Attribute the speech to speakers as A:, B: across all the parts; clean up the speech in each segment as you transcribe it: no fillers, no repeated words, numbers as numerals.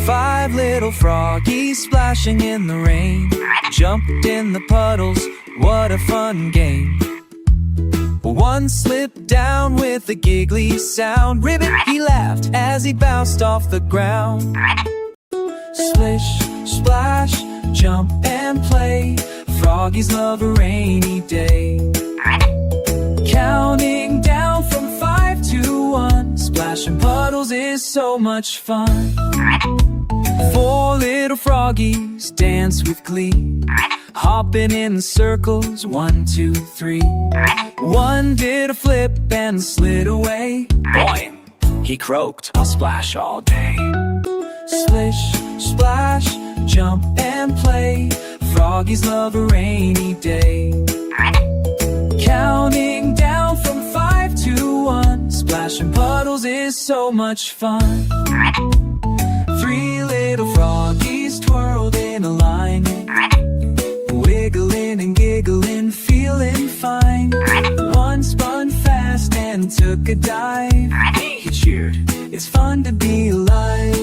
A: Five little froggies splashing in the rain, jumped in the puddles, what a fun game. One slipped down with a giggly sound. Ribbit, he laughed as he bounced off the ground. Splish, splash, jump and play, froggies love a rainy day. Counting down from 5 to 1, splashing puddles is so much fun. 4 little froggies dance with glee, hopping in circles, 1, 2, 3. One did a flip and slid away. Boing, he croaked, I'll splash all day. Splish, splash, jump and play, froggies love a rainy day. Counting down from 5 to 1, splashing puddles is so much fun. 3 little froggies twirled in a line, wiggling and giggling, feeling fine. One spun fast and took a dive. He cheered, it's fun to be alive.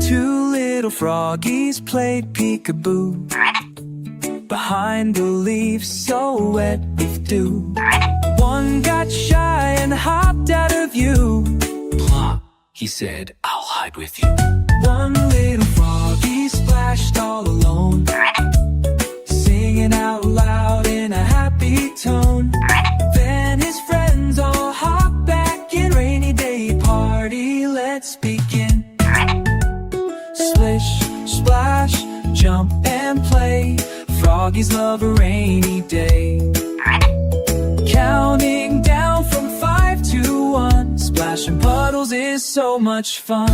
A: 2 little froggies played peekaboo behind the leaves so wet with dew. One got shy and hopped out of view. Plop, he said, I'll hide with you. One little froggy splashed all alone, singing out loud in a happy tone. Then his friends all hopped back in. Rainy day party, let's begin. Splish, splash, jump and play, froggies love a rainy day. Counting down from 5 to 1, splashing puddles is so much fun.